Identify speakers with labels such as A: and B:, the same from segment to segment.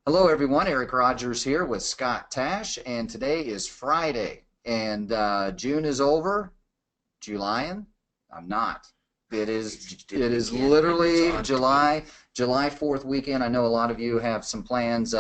A: Hello, everyone. Eric Rogers here with Scott Tash, and today is Friday, and June is over. Julyin? I'm not. It is literally July 4th weekend. I know a lot of you have some plans.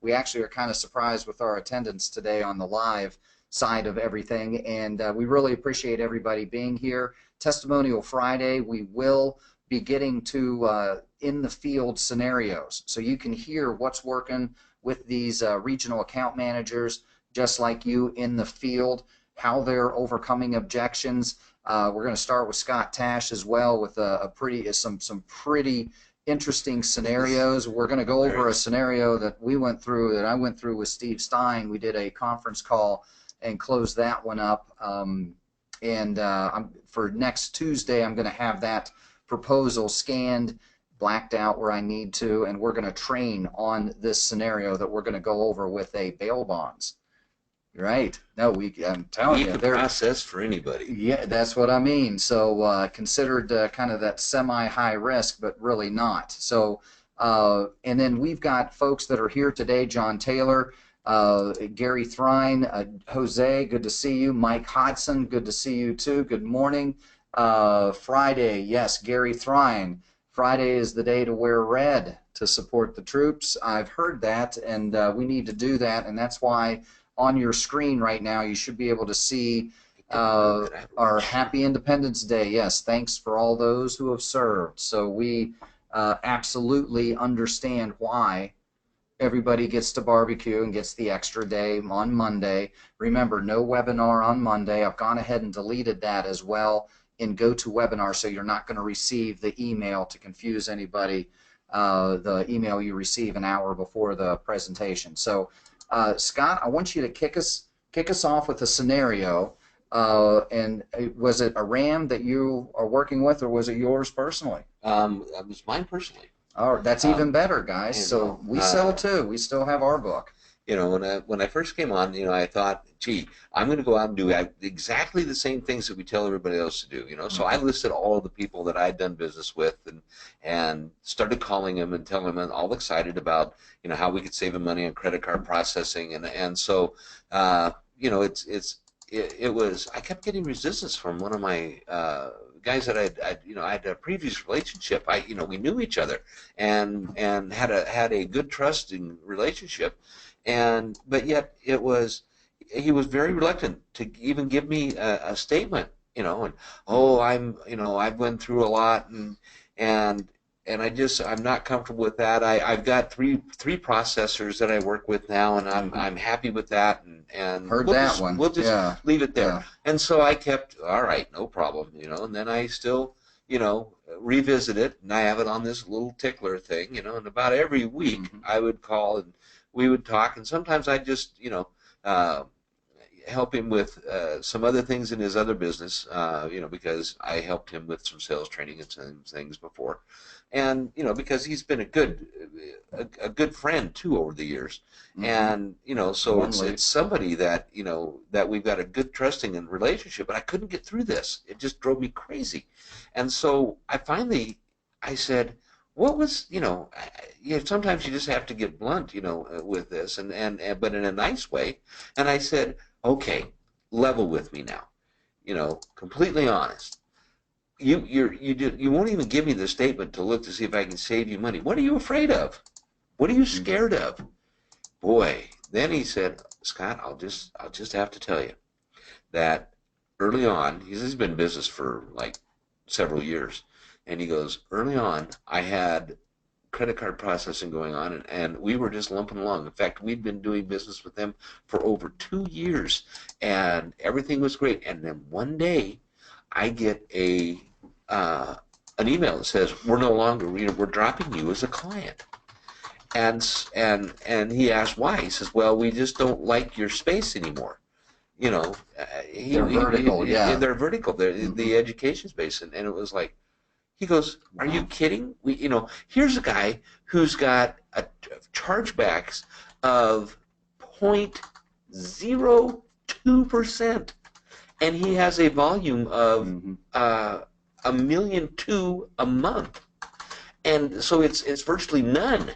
A: We actually are kind of surprised with our attendance today on the live side of everything, and we really appreciate everybody being here. Testimonial Friday, we will be getting to in the field scenarios, so you can hear what's working with these regional account managers, just like you in the field, how they're overcoming objections. We're going to start with Scott Tash as well with some pretty interesting scenarios. We're going to go over a scenario that I went through with Steve Stein. We did a conference call and closed that one up. For next Tuesday, I'm going to have that proposal scanned, blacked out where I need to, and we're going to train on this scenario that we're going to go over with a bail bonds. Right. No, I'm telling you,
B: they're process for anybody.
A: Yeah, that's what I mean. So considered kind of that semi-high risk, but really not. So, and then we've got folks that are here today: John Taylor, Gary Thrine, Jose, good to see you. Mike Hodson, good to see you too. Good morning. Friday, yes, Gary Thrine. Friday is the day to wear red to support the troops. I've heard that, and we need to do that, and that's why on your screen right now you should be able to see our Happy Independence Day. Yes, thanks for all those who have served. So we absolutely understand why everybody gets to barbecue and gets the extra day on Monday. Remember, no webinar on Monday. I've gone ahead and deleted that as well in GoToWebinar, so you're not going to receive the email to confuse anybody, the email you receive an hour before the presentation. So Scott, I want you to kick us off with a scenario. And was it a RAM that you are working with, or was it yours personally?
B: It was mine personally.
A: Oh, that's even better, guys. So we sell too. We still have our book.
B: You know, when I first came on, I thought, gee, I'm going to go out and do exactly the same things that we tell everybody else to do. So I listed all of the people that I'd done business with, and started calling them and telling them all excited about how we could save them money on credit card processing, and so it was, I kept getting resistance from one of my guys that I had a previous relationship. We knew each other and had a good trusting relationship. But yet he was very reluctant to even give me a statement, I've went through a lot, and I'm not comfortable with that. I've got three processors that I work with now, and I'm happy with that, and
A: Heard
B: we'll
A: that
B: just,
A: one.
B: we'll just
A: Yeah.
B: leave it there.
A: Yeah.
B: And so I kept, all right, no problem, and then I still revisit it, and I have it on this little tickler thing, and about every week I would call and we would talk, and sometimes I'd just help him with some other things in his other business, because I helped him with some sales training and some things before, and because he's been a good friend too over the years, and so it's somebody that that we've got a good trusting and relationship, but I couldn't get through this. It just drove me crazy, and so I said, what was, sometimes you just have to get blunt, with this, and but in a nice way. And I said, okay, level with me now, completely honest. You won't even give me the statement to look to see if I can save you money. What are you afraid of? What are you scared of? Boy, then he said, Scott, I'll just have to tell you that early on, he's been in business for like several years. And he goes, early on, I had credit card processing going on, and we were just lumping along. In fact, we'd been doing business with them for over 2 years, and everything was great. And then one day, I get an email that says, we're no longer, we're dropping you as a client. And he asked why. He says, well, we just don't like your space anymore.
A: They're vertical, yeah.
B: They're vertical. They're the education space, and it was like, he goes, are you kidding? Here's a guy who's got chargebacks of 0.02%, and he has a volume of $1.2 million a month, and so it's virtually none.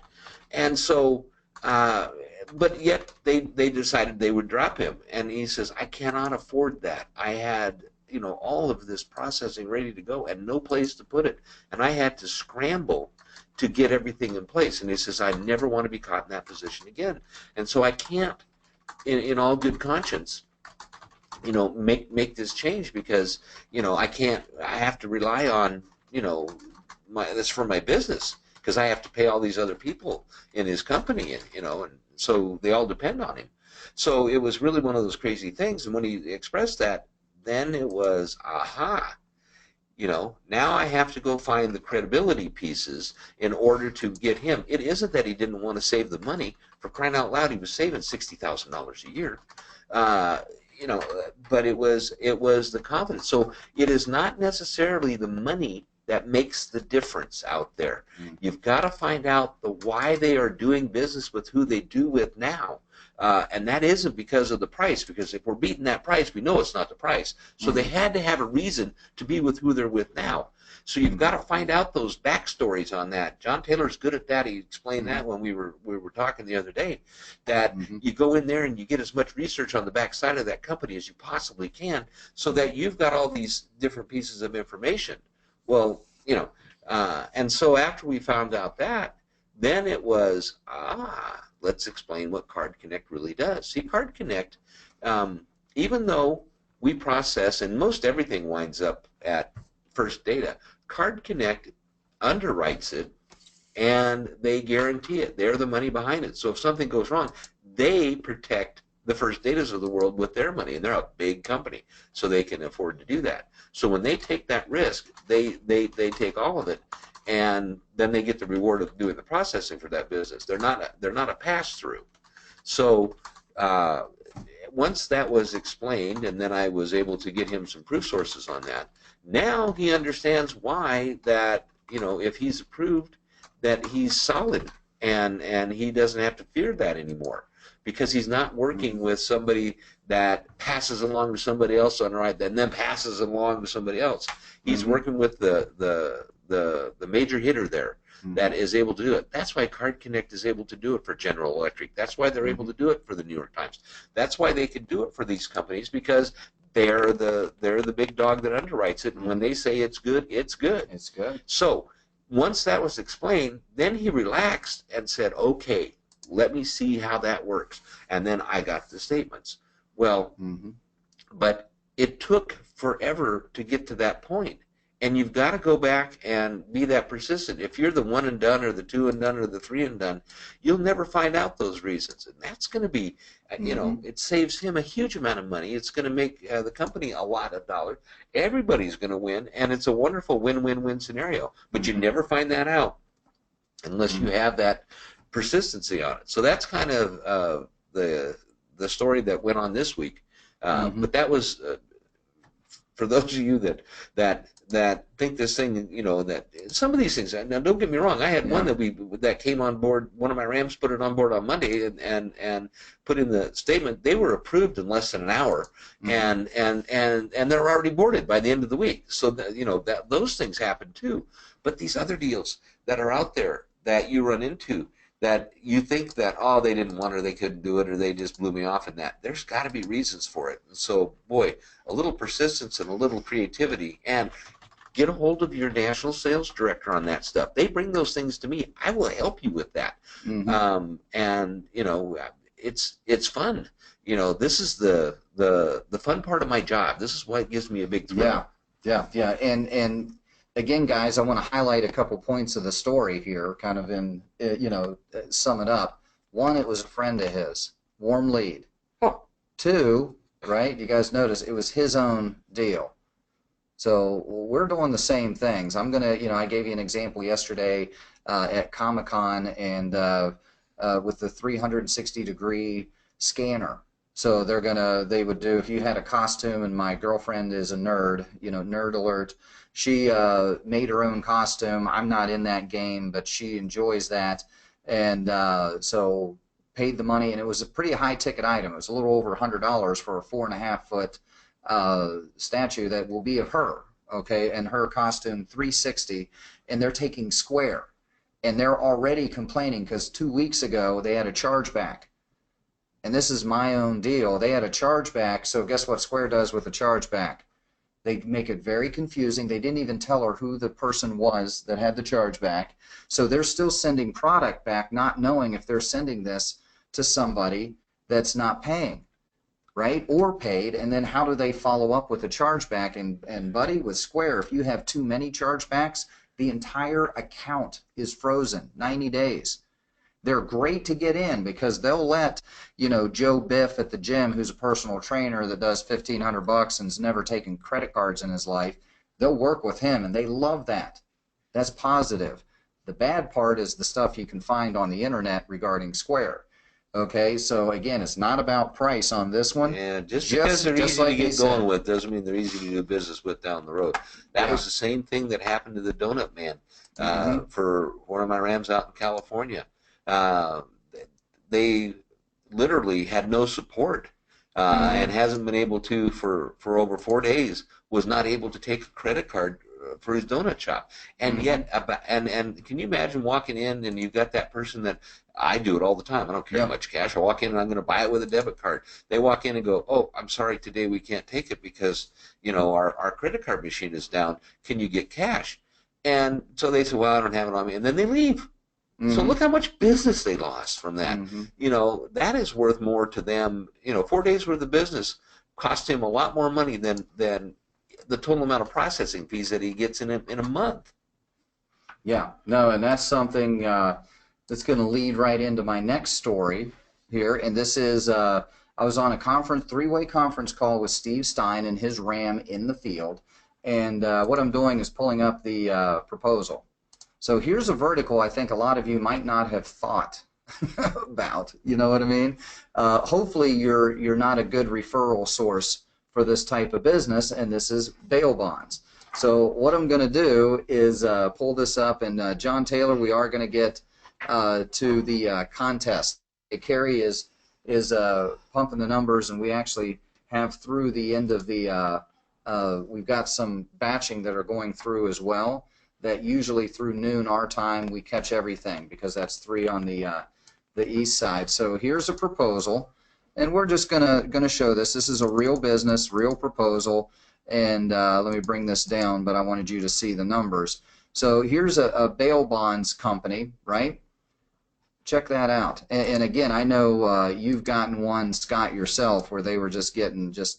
B: And so Uh, but yet they decided they would drop him. And he says, I cannot afford that. I had, all of this processing ready to go and no place to put it. And I had to scramble to get everything in place. And he says, I never want to be caught in that position again. And so I can't, in all good conscience, make this change because, I can't, I have to rely on, that's for my business because I have to pay all these other people in his company, and so they all depend on him. So it was really one of those crazy things. And when he expressed that, then it was, aha, now I have to go find the credibility pieces in order to get him. It isn't that he didn't want to save the money. For crying out loud, he was saving $60,000 a year. Uh, but it was the confidence. So it is not necessarily the money that makes the difference out there. You've got to find out the why they are doing business with who they do with now. And that isn't because of the price, because if we're beating that price, we know it's not the price. So they had to have a reason to be with who they're with now. So you've got to find out those backstories on that. John Taylor's good at that. He explained that when we were talking the other day, that you go in there and you get as much research on the backside of that company as you possibly can, so that you've got all these different pieces of information. Well, and so after we found out that, then it was, let's explain what Card Connect really does. See, Card Connect, even though we process, and most everything winds up at First Data, Card Connect underwrites it, and they guarantee it. They're the money behind it. So if something goes wrong, they protect the First Datas of the world with their money, and they're a big company, so they can afford to do that. So when they take that risk, they take all of it, and then they get the reward of doing the processing for that business. They're not a pass-through. So once that was explained, and then I was able to get him some proof sources on that, now he understands why that, if he's approved, that he's solid, and he doesn't have to fear that anymore, because he's not working with somebody that passes along to somebody else on the right, and then passes along to somebody else. He's working with the major hitter there that is able to do it. That's why Card Connect is able to do it for General Electric. That's why they're able to do it for the New York Times. That's why they can do it for these companies, because they're the big dog that underwrites it, and when they say it's good, it's good.
A: It's good.
B: So once that was explained, then he relaxed and said, okay, let me see how that works. And then I got the statements. Well, but it took forever to get to that point. And you've got to go back and be that persistent. If you're the one and done, or the two and done, or the three and done, you'll never find out those reasons. And that's going to be, it saves him a huge amount of money. It's going to make the company a lot of dollars. Everybody's going to win, and it's a wonderful win-win-win scenario. But you never find that out unless you have that persistency on it. So that's kind of the story that went on this week. But that was for those of you that think this thing, that some of these things. Now, don't get me wrong. I had one that came on board. One of my Rams put it on board on Monday and put in the statement. They were approved in less than an hour, and they're already boarded by the end of the week. So that those things happen too. But these other deals that are out there that you run into, that you think that, oh, they didn't want it, or they couldn't do it, or they just blew me off in that. There's got to be reasons for it. And so, boy, a little persistence and a little creativity, and get a hold of your national sales director on that stuff. They bring those things to me. I will help you with that. And it's fun. This is the fun part of my job. This is what gives me a big thrill.
A: Yeah. And again, guys, I want to highlight a couple points of the story here, kind of sum it up. One, it was a friend of his, warm lead. Two, right, you guys notice it was his own deal. So we're doing the same things. I'm going to, I gave you an example yesterday at Comic-Con, and with the 360-degree scanner. So they would do, if you had a costume, and my girlfriend is a nerd, nerd alert. She made her own costume. I'm not in that game, but she enjoys that. And so paid the money, and it was a pretty high-ticket item. It was a little over $100 for a 4.5-foot statue that will be of her, okay, and her costume, 360, and they're taking square. and they're already complaining because 2 weeks ago they had a chargeback. And this is my own deal. They had a chargeback, so guess what Square does with a chargeback? They make it very confusing. They didn't even tell her who the person was that had the chargeback. So they're still sending product back, not knowing if they're sending this to somebody that's not paying, right? Or paid, and then how do they follow up with a chargeback? And buddy, with Square, if you have too many chargebacks, the entire account is frozen 90 days. They're great to get in because they'll let, Joe Biff at the gym, who's a personal trainer that does $1,500 and's never taken credit cards in his life, they'll work with him, and they love that. That's positive. The bad part is the stuff you can find on the internet regarding Square. Okay, so again, it's not about price on this one.
B: And just because they're easy to get going with doesn't mean they're easy to do business with down the road. That was the same thing that happened to the Donut Man for one of my Rams out in California. They literally had no support and hasn't been able to for over 4 days, was not able to take a credit card for his donut shop. And yet, and can you imagine walking in and you've got that person that, I do it all the time. I don't carry much cash. I walk in and I'm going to buy it with a debit card. They walk in and go, oh, I'm sorry, today we can't take it because, our credit card machine is down. Can you get cash? And so they say, well, I don't have it on me. And then they leave. So look how much business they lost from that. That is worth more to them. 4 days worth of business cost him a lot more money than the total amount of processing fees that he gets in a month.
A: Yeah, no, and that's something that's going to lead right into my next story here. And this is, I was on a three-way conference call with Steve Stein and his Ram in the field. And what I'm doing is pulling up the proposal. So here's a vertical I think a lot of you might not have thought about. You know what I mean? Hopefully you're not a good referral source for this type of business, and this is bail bonds. So what I'm going to do is pull this up, and John Taylor, we are going to get to the contest. Carrie is pumping the numbers, and we actually have through the end of the we've got some batching that are going through as well, that usually through noon our time we catch everything because that's 3 on the east side. So here's a proposal, and we're just gonna show this. This is a real business, real proposal, and let me bring this down, but I wanted you to see the numbers. So here's a bail bonds company, right? Check that out. And again, I know you've gotten one, Scott, yourself, where they were just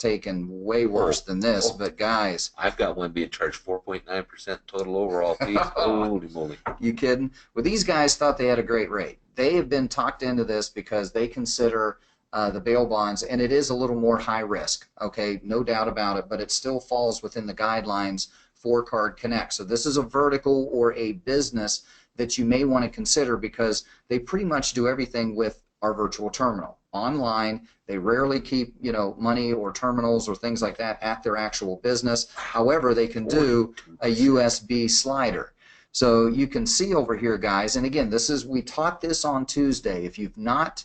A: taken way worse than this. But guys,
B: I've got one being charged 4.9% total overall fee. Holy moly!
A: You kidding? Well, these guys thought they had a great rate. They have been talked into this because they consider the bail bonds, and it is a little more high risk. Okay, no doubt about it, but it still falls within the guidelines for Card Connect. So this is a vertical or a business that you may want to consider because they pretty much do everything with our virtual terminal. Online, they rarely keep, money or terminals or things like that at their actual business. However, they can do a USB slider. So you can see over here, guys, and again, we taught this on Tuesday. If you've not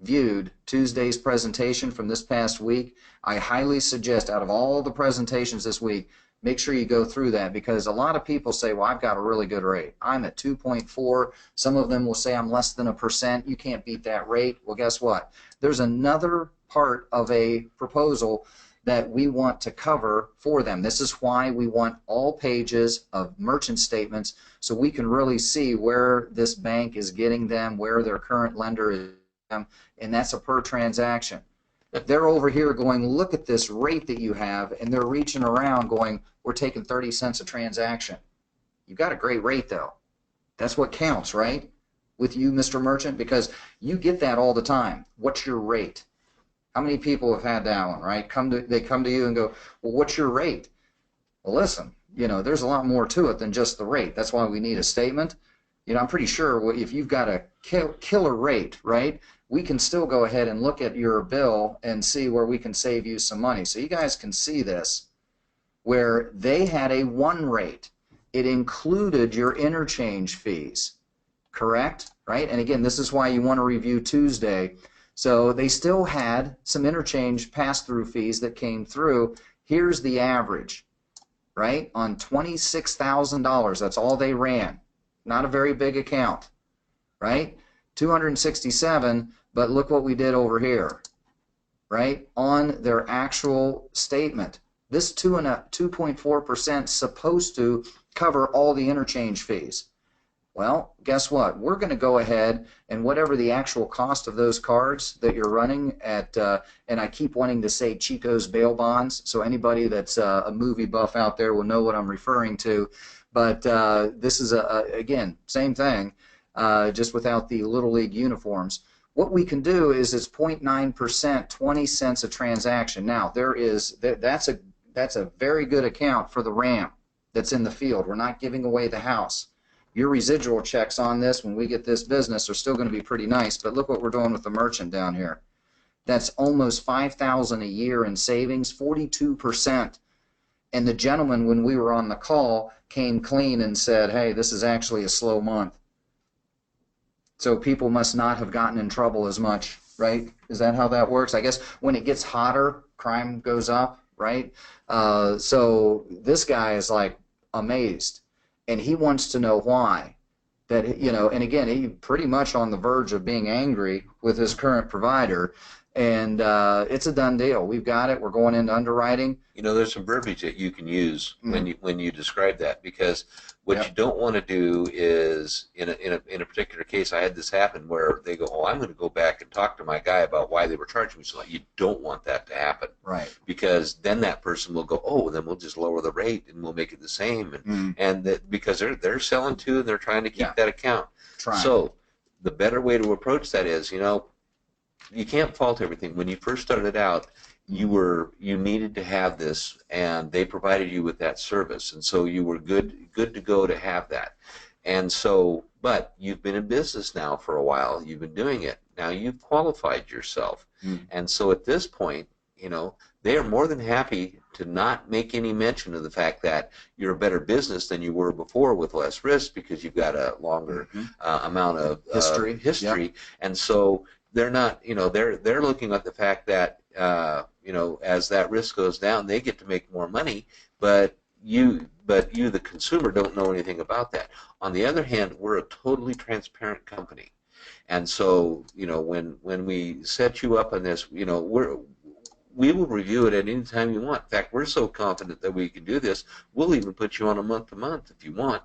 A: viewed Tuesday's presentation from this past week, I highly suggest, out of all the presentations this week, make sure you go through that, because a lot of people say, well, I've got a really good rate. I'm at 2.4. Some of them will say I'm less than 1%. You can't beat that rate. Well, guess what? There's another part of a proposal that we want to cover for them. This is why we want all pages of merchant statements so we can really see where this bank is getting them, where their current lender is, and that's a per transaction. They're over here going, look at this rate that you have, and they're reaching around going, we're taking 30 cents a transaction. You've got a great rate, though. That's what counts, right? With you, Mr. Merchant, because you get that all the time. What's your rate? How many people have had that one, right? They come to you and go, well, what's your rate? Well, listen, there's a lot more to it than just the rate. That's why we need a statement. I'm pretty sure if you've got a killer rate, right, we can still go ahead and look at your bill and see where we can save you some money. So you guys can see this, where they had a 1 rate. It included your interchange fees, correct? Right? And again, this is why you want to review Tuesday. So they still had some interchange pass-through fees that came through. Here's the average, right? On $26,000, that's all they ran. Not a very big account, right? 267, but look what we did over here, right? On their actual statement. This 2.4% supposed to cover all the interchange fees. Well, guess what? We're going to go ahead and whatever the actual cost of those cards that you're running at, and I keep wanting to say Chico's bail bonds, so anybody that's a movie buff out there will know what I'm referring to. But this is, again, same thing, just without the Little League uniforms. What we can do is it's 0.9%, 20 cents a transaction. Now, that's a very good account for the RAM that's in the field. We're not giving away the house. Your residual checks on this when we get this business are still going to be pretty nice, but look what we're doing with the merchant down here. That's almost $5,000 a year in savings, 42%. And the gentleman, when we were on the call, came clean and said, hey, this is actually a slow month. So people must not have gotten in trouble as much, right? Is that how that works? I guess when it gets hotter, crime goes up, right? So this guy is like amazed. And he wants to know why. That, you know, and again, he's pretty much on the verge of being angry with his current provider. And it's a done deal. We've got it. We're going into underwriting.
B: You know, there's some verbiage that you can use when you describe that, because what you don't want to do is in a particular case, I had this happen where they go, oh, I'm going to go back and talk to my guy about why they were charging me so much. You don't want that to happen,
A: right? Because
B: then that person will go, oh, then we'll just lower the rate and we'll make it the same, and that because they're selling too and they're trying to keep that account. So the better way to approach that is, you know, you can't fault everything. When you first started out, you needed to have this, and they provided you with that service, and so you were good to go to have that. And so, but you've been in business now for a while. You've been doing it. Now you've qualified yourself, and so at this point, you know, they are more than happy to not make any mention of the fact that you're a better business than you were before with less risk because you've got a longer amount of history, and so. They're not, you know, they're looking at the fact that, you know, as that risk goes down, they get to make more money, but you, the consumer, don't know anything about that. On the other hand, we're a totally transparent company, and so, you know, when we set you up on this, you know, we will review it at any time you want. In fact, we're so confident that we can do this, we'll even put you on a month-to-month if you want.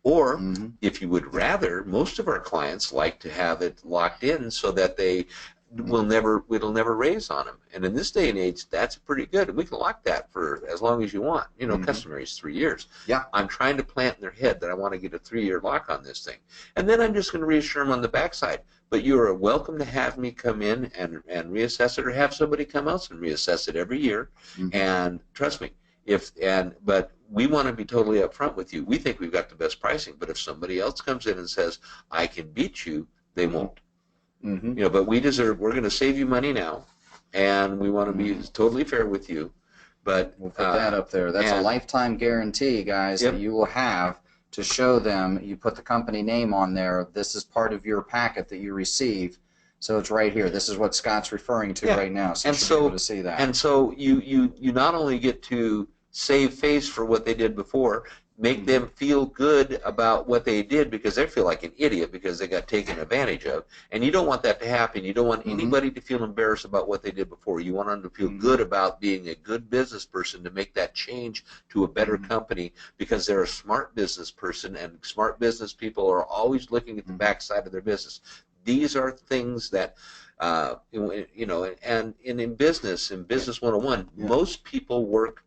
B: Or, if you would rather, most of our clients like to have it locked in so that they it'll never raise on them. And in this day and age, that's pretty good. And we can lock that for as long as you want. You know, customary is 3 years. Yeah. I'm trying to plant in their head that I want to get a 3-year lock on this thing. And then I'm just going to reassure them on the backside. But you are welcome to have me come in and reassess it, or have somebody come else and reassess it every year. And trust me, but we want to be totally upfront with you. We think we've got the best pricing, but if somebody else comes in and says, I can beat you, they won't. You know, but we're going to save you money now, and we want to be totally fair with you. But
A: we'll put that up there. That's a lifetime guarantee, guys, that you will have to show them. You put the company name on there. This is part of your packet that you receive. So it's right here. This is what Scott's referring to right now. So you should be able to see that.
B: And so you not only get to save face for what they did before, make them feel good about what they did, because they feel like an idiot because they got taken advantage of. And you don't want that to happen. You don't want anybody to feel embarrassed about what they did before. You want them to feel good about being a good business person to make that change to a better company, because they're a smart business person, and smart business people are always looking at the backside of their business. These are things that, you know, and in business 101, most people work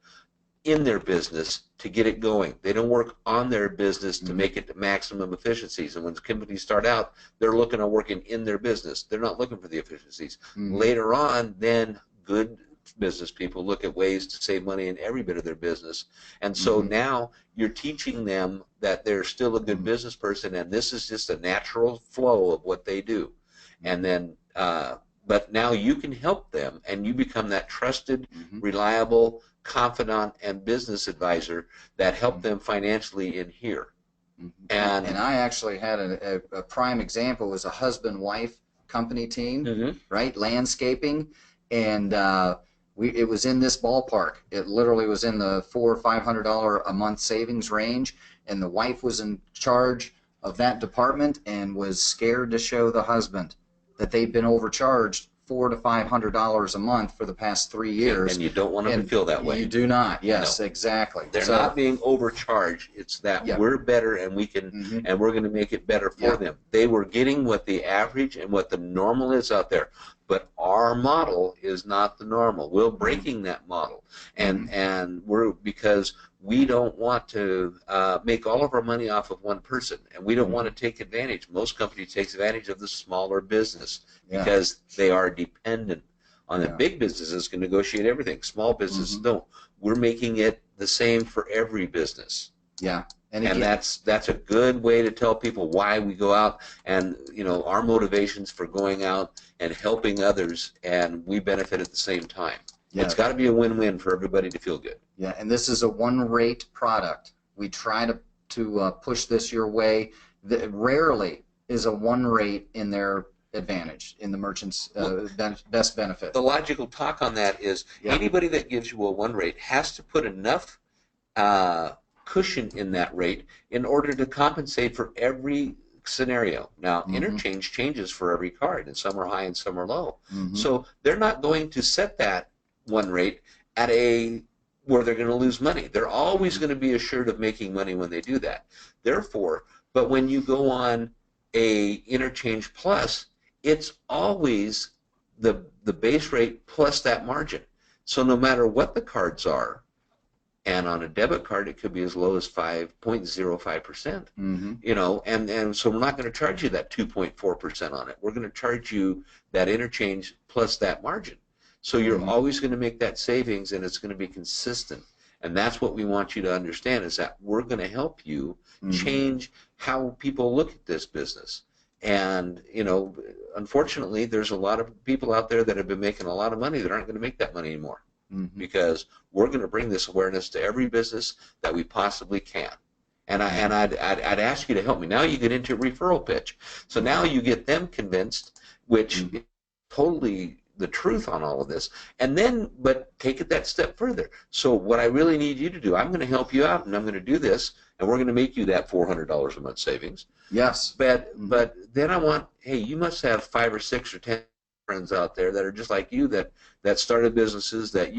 B: in their business to get it going. They don't work on their business to make it to maximum efficiencies. And when companies start out, they're looking at working in their business. They're not looking for the efficiencies. Later on, then good business people look at ways to save money in every bit of their business. And so now you're teaching them that they're still a good business person, and this is just a natural flow of what they do. And then, but now you can help them, and you become that trusted, reliable, confidant, and business advisor that help them financially in here. And
A: I actually had a prime example. Was a husband-wife company team, right? Landscaping, and it was in this ballpark. It literally was in the $400 or $500 a month savings range, and the wife was in charge of that department and was scared to show the husband that they've been overcharged $400 to $500 a month for the past 3 years.
B: And you don't want them to feel that way.
A: You do not. Yes,
B: No.
A: exactly.
B: They're not being overcharged. It's that we're better and we can, and we're going to make it better for them. They were getting what the average and what the normal is out there, but our model is not the normal. We're breaking that model, and we're because we don't want to make all of our money off of one person, and we don't want to take advantage. Most companies take advantage of the smaller business because they are dependent on the big businesses can negotiate everything. Small businesses don't. We're making it the same for every business.
A: Yeah.
B: And that's a good way to tell people why we go out, and our motivations for going out and helping others, and we benefit at the same time. Yeah. It's got to be a win-win for everybody to feel good.
A: Yeah, and this is a one-rate product. We try to push this your way. Rarely is a one-rate in their advantage, in the merchant's best benefit.
B: The logical talk on that is anybody that gives you a one-rate has to put enough cushion in that rate in order to compensate for every scenario. Now, interchange changes for every card, and some are high and some are low. So they're not going to set that one rate at where they're going to lose money. They're always going to be assured of making money when they do that. Therefore, but when you go on a interchange plus, it's always the base rate plus that margin. So no matter what the cards are, and on a debit card it could be as low as 5.05%. And so we're not going to charge you that 2.4% on it. We're going to charge you that interchange plus that margin. So you're always going to make that savings, and it's going to be consistent. And that's what we want you to understand, is that we're going to help you change how people look at this business. And, unfortunately, there's a lot of people out there that have been making a lot of money that aren't going to make that money anymore. Because we're going to bring this awareness to every business that we possibly can. And I'd ask you to help me. Now you get into a referral pitch. So now you get them convinced, which is totally the truth on all of this, and then but take it that step further. So what I really need you to do, I'm going to help you out, and I'm going to do this, and we're going to make you that $400 a month savings.
A: Yes.
B: But then I want, hey, you must have 5 or 6 or 10 friends out there that are just like you that started businesses that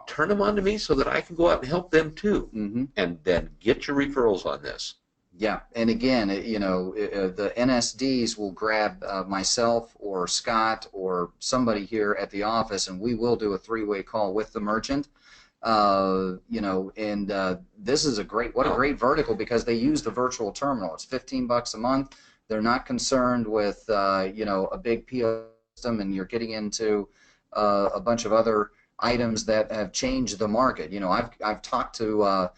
B: turn them on to me so that I can go out and help them too, and then get your referrals on this.
A: Yeah, and again, the NSDs will grab myself or Scott or somebody here at the office, and we will do a 3-way call with the merchant. This is a great vertical, because they use the virtual terminal. It's $15 a month. They're not concerned with a big PO system, and you're getting into a bunch of other items that have changed the market. I've talked to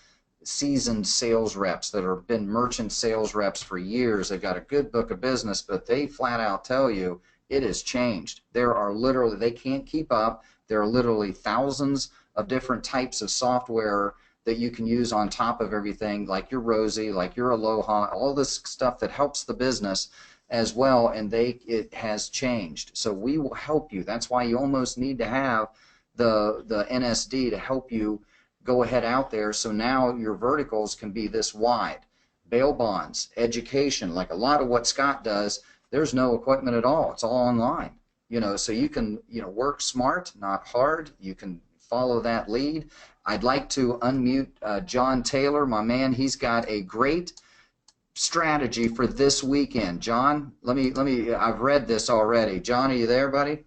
A: seasoned sales reps that have been merchant sales reps for years. They've got a good book of business, but they flat out tell you it has changed. They can't keep up. There are literally thousands of different types of software that you can use on top of everything, like your Rosie, like your Aloha, all this stuff that helps the business as well, and it has changed. So we will help you. That's why you almost need to have the NSD to help you go ahead out there. So now your verticals can be this wide. Bail bonds, education, like a lot of what Scott does, there's no equipment at all. It's all online. So you can work smart, not hard. You can follow that lead. I'd like to unmute John Taylor, my man. He's got a great strategy for this weekend. John, let me. I've read this already. John, are you there, buddy?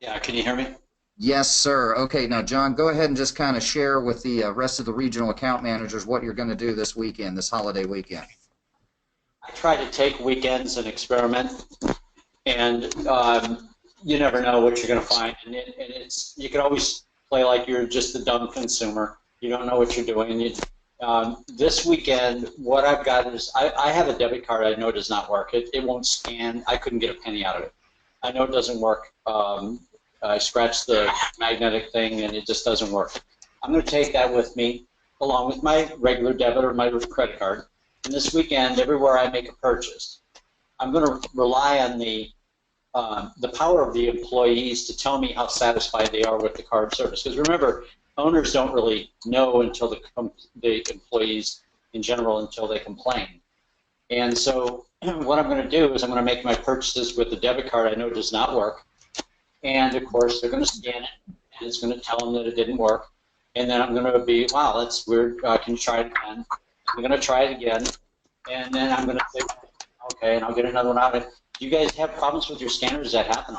C: Yeah, can you hear me?
A: Yes, sir. Okay, now, John, go ahead and just kind of share with the rest of the regional account managers what you're going to do this weekend, this holiday weekend.
C: I try to take weekends and experiment, and you never know what you're going to find. And you can always play like you're just a dumb consumer. You don't know what you're doing. This weekend, what I've got is I have a debit card. I know it does not work. It won't scan. I couldn't get a penny out of it. I know it doesn't work. I scratched the magnetic thing, and it just doesn't work. I'm going to take that with me, along with my regular debit or my credit card. And this weekend, everywhere I make a purchase, I'm going to rely on the power of the employees to tell me how satisfied they are with the card service. Because remember, owners don't really know until the employees in general until they complain. And so what I'm going to do is I'm going to make my purchases with the debit card I know does not work. And of course, they're going to scan it, and it's going to tell them that it didn't work. And then I'm going to be, wow, that's weird. Can you try it again? I'm going to try it again. And then I'm going to say, okay, and I'll get another one out. Do you guys have problems with your scanner? Does that happen?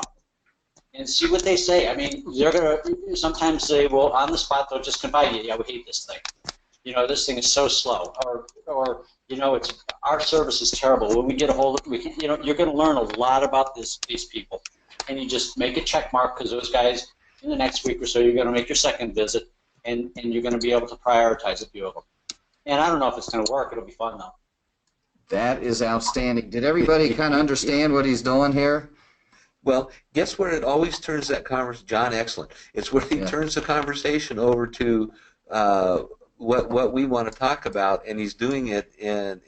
C: And see what they say. I mean, they're going to sometimes say, well, on the spot, they'll just confide you, yeah, we hate this thing. You know, this thing is so slow. Or you know, our service is terrible. When we get a hold of it, you know, you're going to learn a lot about these people. And you just make a check mark, because those guys, in the next week or so, you're going to make your second visit, and you're going to be able to prioritize a few of them. And I don't know if it's going to work. It'll be fun, though.
A: That is outstanding. Did everybody kind of understand what he's doing here?
B: Well, guess where it always turns that conversation, John, excellent. It's where he turns the conversation over to what we want to talk about, and he's doing it in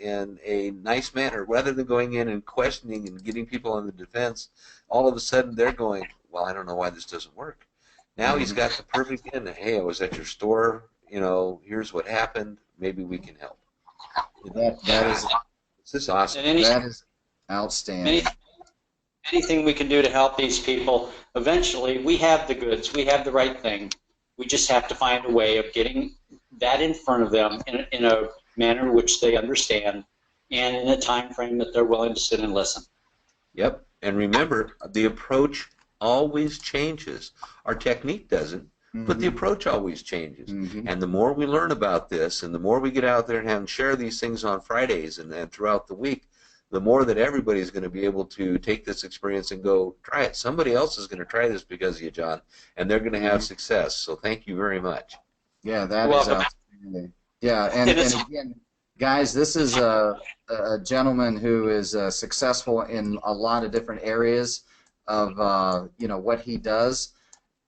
B: a nice manner. Rather than going in and questioning and getting people on the defense, all of a sudden they're going, well, I don't know why this doesn't work. Now he's got the perfect end. Hey, I was at your store, you know, here's what happened. Maybe we can help. You know, this is awesome.
A: That is outstanding.
C: Anything we can do to help these people, eventually we have the goods, we have the right thing. We just have to find a way of getting that in front of them in a manner which they understand, and in a time frame that they're willing to sit and listen.
B: Yep, and remember, the approach always changes. Our technique doesn't, but the approach always changes. And the more we learn about this, and the more we get out there and share these things on Fridays and throughout the week, the more that everybody's going to be able to take this experience and go, try it. Somebody else is going to try this because of you, John, and they're going to have success. So thank you very much.
A: Yeah, that is outstanding. Yeah, and again, guys, this is a gentleman who is successful in a lot of different areas of you know, what he does,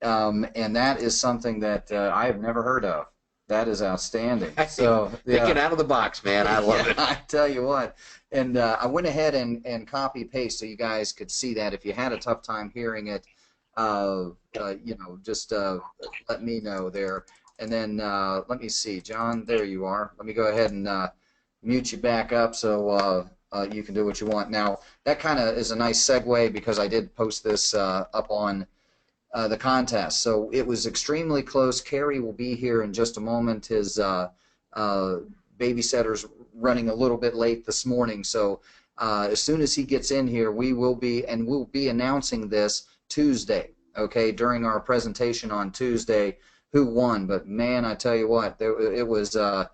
A: and that is something that I have never heard of. That is outstanding. So
B: thinking out of the box, man. I love it.
A: I tell you what. And I went ahead and copy paste so you guys could see that. If you had a tough time hearing it, you know, just let me know there. And then let me see, John, there you are. Let me go ahead and mute you back up so you can do what you want. Now, that kind of is a nice segue, because I did post this up on the contest. So it was extremely close. Kerry will be here in just a moment. His babysitter's running a little bit late this morning. So as soon as he gets in here, we'll be announcing this Tuesday, okay, during our presentation on Tuesday, who won. But man, I tell you what, it was, I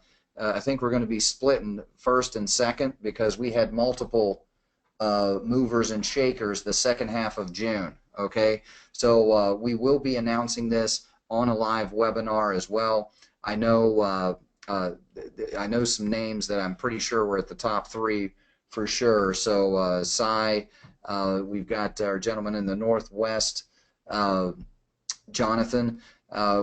A: think we're going to be splitting first and second, because we had multiple movers and shakers the second half of June. Okay, so we will be announcing this on a live webinar as well. I know some names that I'm pretty sure were at the top 3 for sure. So Cy, we've got our gentleman in the Northwest, Jonathan.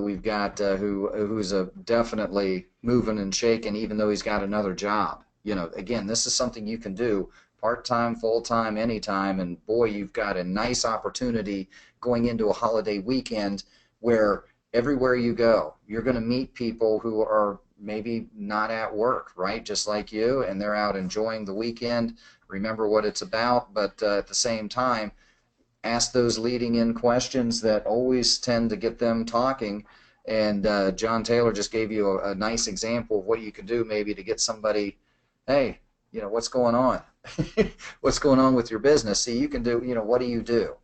A: We've got who's definitely moving and shaking, even though he's got another job. You know, again, this is something you can do part-time, full-time, anytime, and boy, you've got a nice opportunity going into a holiday weekend where everywhere you go, you're going to meet people who are maybe not at work, right, just like you, and they're out enjoying the weekend. Remember what it's about, but at the same time, ask those leading in questions that always tend to get them talking. And John Taylor just gave you a nice example of what you could do maybe to get somebody, hey, you know, what's going on? What's going on with your business? See, you can do, you know, what do you do?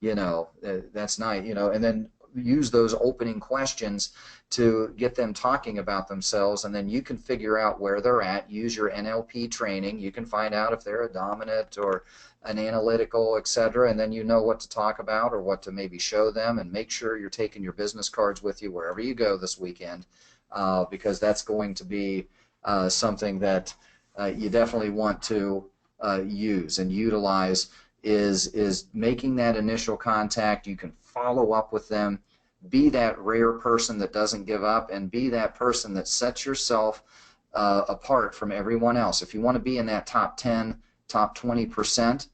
A: You know, that's nice, you know, and then use those opening questions to get them talking about themselves, and then you can figure out where they're at. Use your NLP training. You can find out if they're a dominant or an analytical, etc., and then you know what to talk about or what to maybe show them, and make sure you're taking your business cards with you wherever you go this weekend, because that's going to be something that you definitely want to use and utilize, is making that initial contact. You can follow up with them, be that rare person that doesn't give up, and be that person that sets yourself apart from everyone else. If you want to be in that top 10, top 20%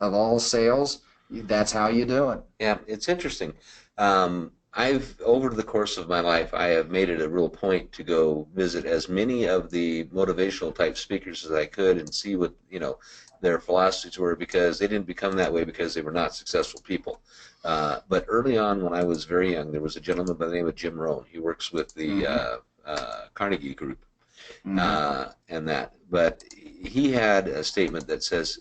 A: of all sales, that's how you do it.
B: Yeah, it's interesting. I've, over the course of my life, I have made it a real point to go visit as many of the motivational type speakers as I could and see what, their philosophies were, because they didn't become that way because they were not successful people. But early on, when I was very young, there was a gentleman by the name of Jim Rohn. He works with the Carnegie Group, and that. But he had a statement that says,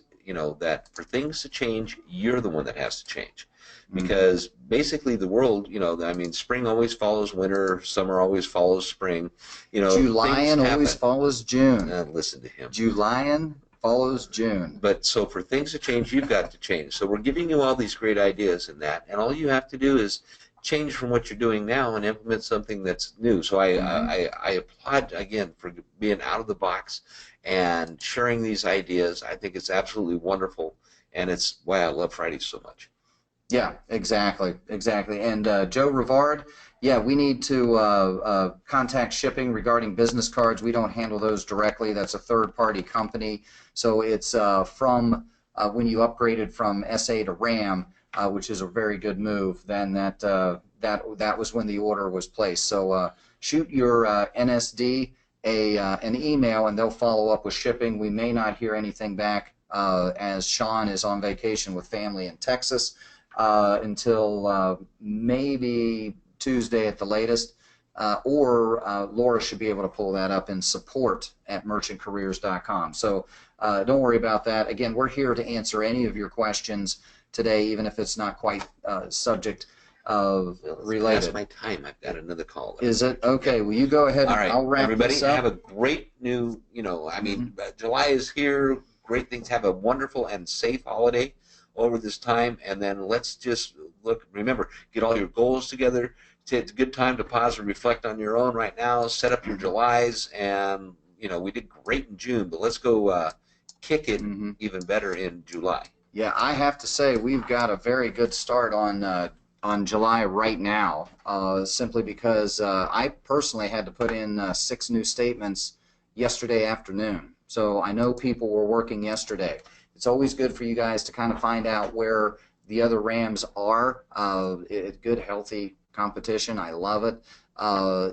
B: that for things to change, you're the one that has to change. Because basically the world, I mean, spring always follows winter, summer always follows spring.
A: July
B: Things
A: always
B: happen.
A: follows June.
B: Listen to him.
A: July follows June.
B: But so for things to change, you've got to change. So we're giving you all these great ideas and that, and all you have to do is change from what you're doing now and implement something that's new. So I applaud again for being out of the box and sharing these ideas. I think it's absolutely wonderful, and it's why I love Fridays so much.
A: Yeah, exactly. And Joe Rivard, yeah, we need to contact shipping regarding business cards. We don't handle those directly. That's a third-party company. So it's from when you upgraded from SA to RAM, which is a very good move. Then that was when the order was placed. So shoot your NSD an email, and they'll follow up with shipping. We may not hear anything back as Sean is on vacation with family in Texas. Until maybe Tuesday at the latest, or Laura should be able to pull that up in support@merchantcareers.com. So don't worry about that. Again, we're here to answer any of your questions today, even if it's not quite subject related.
B: Past my time. I've got another call.
A: Is it? Okay, well, you go ahead.
B: All right,
A: I'll wrap
B: everybody,
A: this up.
B: have a great new, July is here. Great things. Have a wonderful and safe holiday over this time, and then let's just remember, get all your goals together. It's a good time to pause and reflect on your own right now. Set up your Julys, and we did great in June, but let's go kick it even better in July.
A: Yeah, I have to say we've got a very good start on July right now, simply because I personally had to put in 6 new statements yesterday afternoon. So I know people were working yesterday. It's always good for you guys to kind of find out where the other Rams are. It's good, healthy competition. I love it.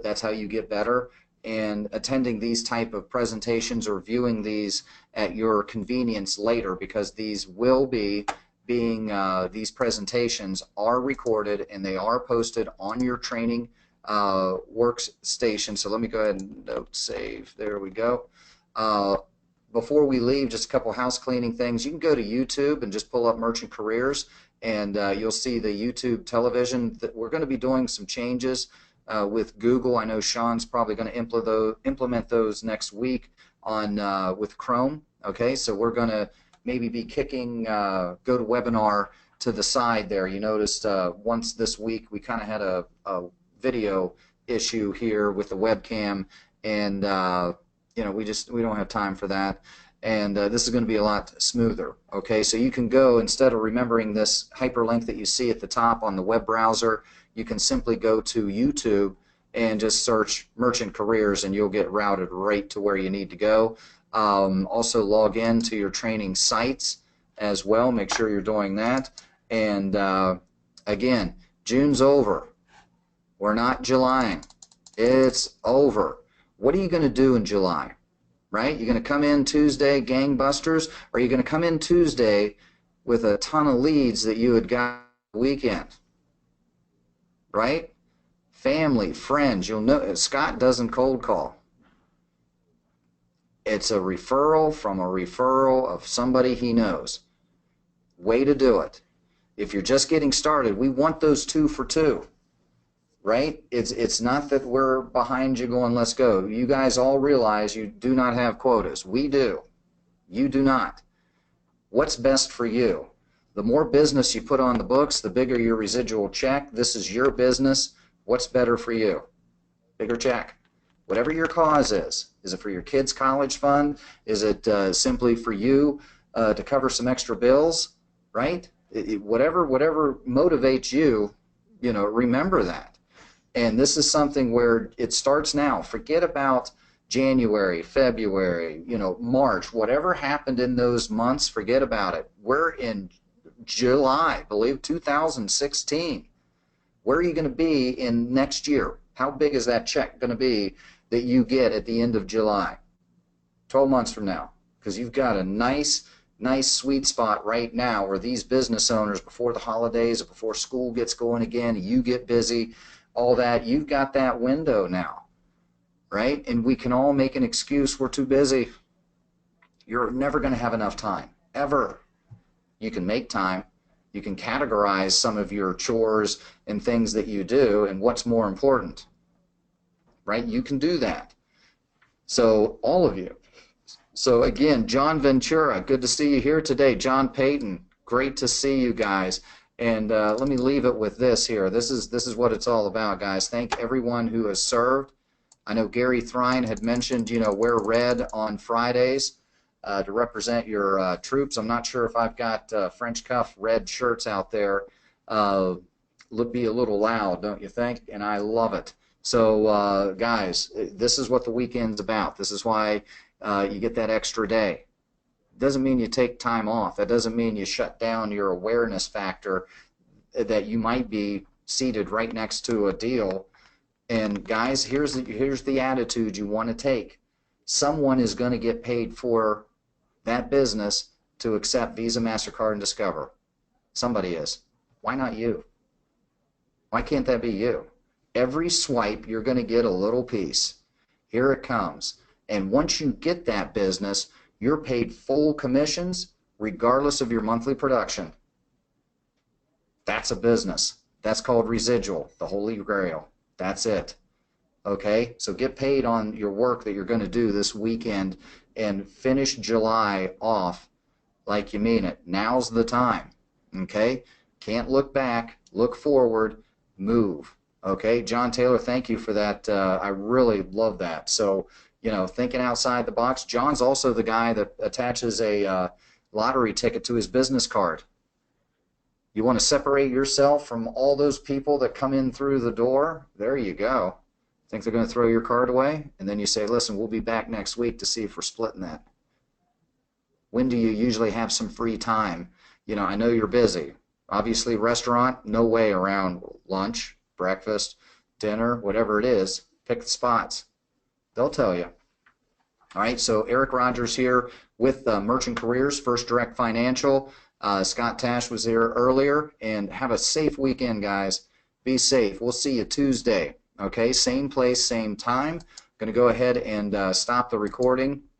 A: That's how you get better. And attending these type of presentations or viewing these at your convenience later, because these will be these presentations are recorded and they are posted on your training workstation. So let me go ahead and note save. There we go. Before we leave, just a couple house cleaning things. You can go to YouTube and just pull up Merchant Careers, and you'll see the YouTube television. We're going to be doing some changes with Google. I know Sean's probably going to implement those next week on with Chrome. Okay, so we're going to maybe be kicking GoToWebinar to the side there. You noticed once this week we kind of had a video issue here with the webcam, and we don't have time for that, and this is going to be a lot smoother. Okay, so you can go, instead of remembering this hyperlink that you see at the top on the web browser, you can simply go to YouTube and just search Merchant Careers, and you'll get routed right to where you need to go. Also log in to your training sites as well. Make sure you're doing that. And again, June's over. We're not Julying. It's over. What are you going to do in July? Right? You're going to come in Tuesday gangbusters, or are you going to come in Tuesday with a ton of leads that you had got the weekend? Right? Family, friends. You'll know Scott doesn't cold call. It's a referral from a referral of somebody he knows. Way to do it. If you're just getting started, we want those 2 for 2. Right? It's not that we're behind you going, let's go. You guys all realize you do not have quotas. We do. You do not. What's best for you? The more business you put on the books, the bigger your residual check. This is your business. What's better for you? Bigger check. Whatever your cause is. Is it for your kids' college fund? Is it simply for you to cover some extra bills? Right? Whatever motivates you, remember that. And this is something where it starts now. Forget about January, February, March, whatever happened in those months, forget about it. We're in July, I believe 2016. Where are you going to be in next year? How big is that check going to be that you get at the end of July? 12 months from now, because you've got a nice sweet spot right now where these business owners, before the holidays or before school gets going again, you get busy, all that, you've got that window now, right? And we can all make an excuse, we're too busy. You're never going to have enough time, ever. You can make time. You can categorize some of your chores and things that you do and what's more important, right? You can do that. So all of you. So again, John Ventura, good to see you here today. John Payton, great to see you guys. And let me leave it with this here. This is what it's all about, guys. Thank everyone who has served. I know Gary Thrine had mentioned, wear red on Fridays to represent your troops. I'm not sure if I've got French cuff red shirts out there. Be a little loud, don't you think? And I love it. So guys, this is what the weekend's about. This is why you get that extra day. It doesn't mean you take time off. That doesn't mean you shut down your awareness factor that you might be seated right next to a deal. And guys, here's the attitude you want to take. Someone is going to get paid for that business to accept Visa, MasterCard, and Discover. Somebody is. Why not you? Why can't that be you? Every swipe, you're going to get a little piece. Here it comes. And once you get that business, you're paid full commissions regardless of your monthly production. That's a business. That's called residual, the holy grail. That's it. Okay? So get paid on your work that you're going to do this weekend and finish July off like you mean it. Now's the time. Okay? Can't look back. Look forward. Move. Okay? John Taylor, thank you for that. I really love that. So, thinking outside the box. John's also the guy that attaches a lottery ticket to his business card. You want to separate yourself from all those people that come in through the door? There you go. Think they're going to throw your card away? And then you say, listen, we'll be back next week to see if we're splitting that. When do you usually have some free time? I know you're busy. Obviously, restaurant, no way around lunch, breakfast, dinner, whatever it is. Pick the spots. They'll tell you. All right, so Eric Rogers here with Merchant Careers, First Direct Financial. Scott Tash was here earlier. And have a safe weekend, guys. Be safe. We'll see you Tuesday. Okay, same place, same time. Going to go ahead and stop the recording.